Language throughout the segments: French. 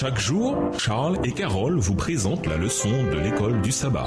Chaque jour, Charles et Carole vous présentent la leçon de l'école du sabbat.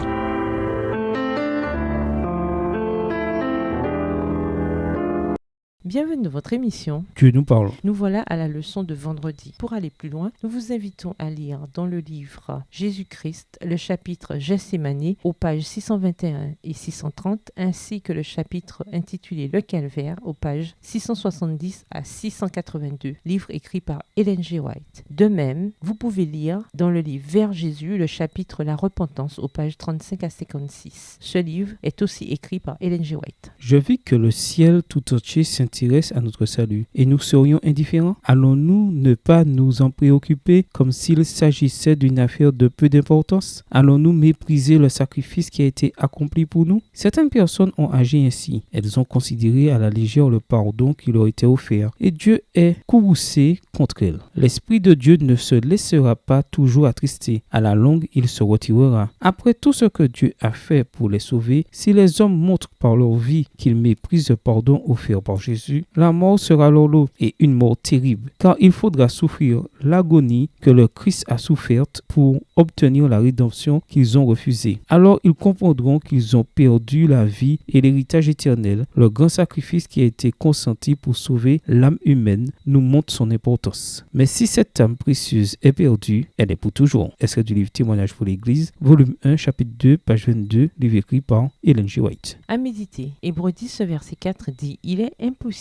Bienvenue dans votre émission. Dieu nous parle. Nous voilà à la leçon de vendredi. Pour aller plus loin, nous vous invitons à lire dans le livre Jésus-Christ, le chapitre Gethsémani aux pages 621 et 630, ainsi que le chapitre intitulé Le Calvaire aux pages 670 à 682, livre écrit par Ellen G. White. De même, vous pouvez lire dans le livre Vers Jésus, le chapitre La Repentance aux pages 35 à 56. Ce livre est aussi écrit par Ellen G. White. Je vis que le ciel tout entier s'intéresse à notre salut, et nous serions indifférents? Allons-nous ne pas nous en préoccuper comme s'il s'agissait d'une affaire de peu d'importance? Allons-nous mépriser le sacrifice qui a été accompli pour nous? Certaines personnes ont agi ainsi. Elles ont considéré à la légère le pardon qui leur était offert, et Dieu est courroucé contre elles. L'Esprit de Dieu ne se laissera pas toujours attrister. À la longue, il se retirera. Après tout ce que Dieu a fait pour les sauver, si les hommes montrent par leur vie qu'ils méprisent le pardon offert par Jésus, la mort sera leur lot, et une mort terrible, car il faudra souffrir l'agonie que le Christ a soufferte pour obtenir la rédemption qu'ils ont refusée. Alors ils comprendront qu'ils ont perdu la vie et l'héritage éternel. Le grand sacrifice qui a été consenti pour sauver l'âme humaine nous montre son importance. Mais si cette âme précieuse est perdue, elle est pour toujours. Extrait du livre Témoignage pour l'Église, volume 1, chapitre 2, page 22, livre écrit par Ellen G. White. À méditer. Hébreux 10, ce verset 4 dit « Il est impossible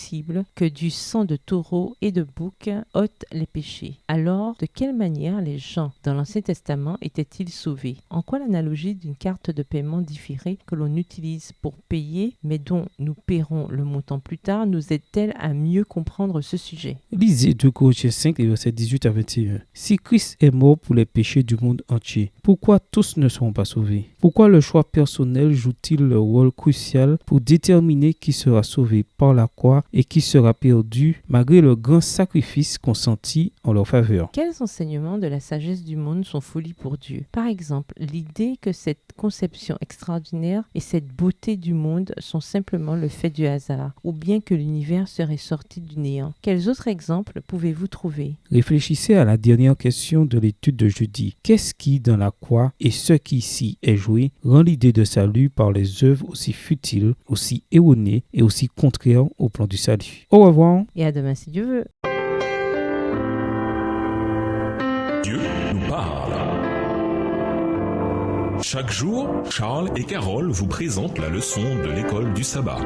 que du sang de taureau et de bouc ôte les péchés. » Alors, de quelle manière les gens dans l'Ancien Testament étaient-ils sauvés? En quoi l'analogie d'une carte de paiement différée que l'on utilise pour payer, mais dont nous paierons le montant plus tard, nous aide-t-elle à mieux comprendre ce sujet? Lisez 2 Corinthiens 5, les versets 18 à 21. Si Christ est mort pour les péchés du monde entier, pourquoi tous ne seront pas sauvés? Pourquoi le choix personnel joue-t-il le rôle crucial pour déterminer qui sera sauvé par la croix et qui sera perdu malgré le grand sacrifice consenti en leur faveur? Quels enseignements de la sagesse du monde sont folie pour Dieu? Par exemple, l'idée que cette conception extraordinaire et cette beauté du monde sont simplement le fait du hasard, ou bien que l'univers serait sorti du néant. Quels autres exemples pouvez-vous trouver? Réfléchissez à la dernière question de l'étude de jeudi. Qu'est-ce qui, dans la croix et ce qui ici est joué, rend l'idée de salut par les œuvres aussi futiles, aussi erronées et aussi contraires au plan du salut? Au revoir. Et à demain si Dieu veut. Dieu nous parle. Chaque jour, Charles et Carole vous présentent la leçon de l'école du sabbat.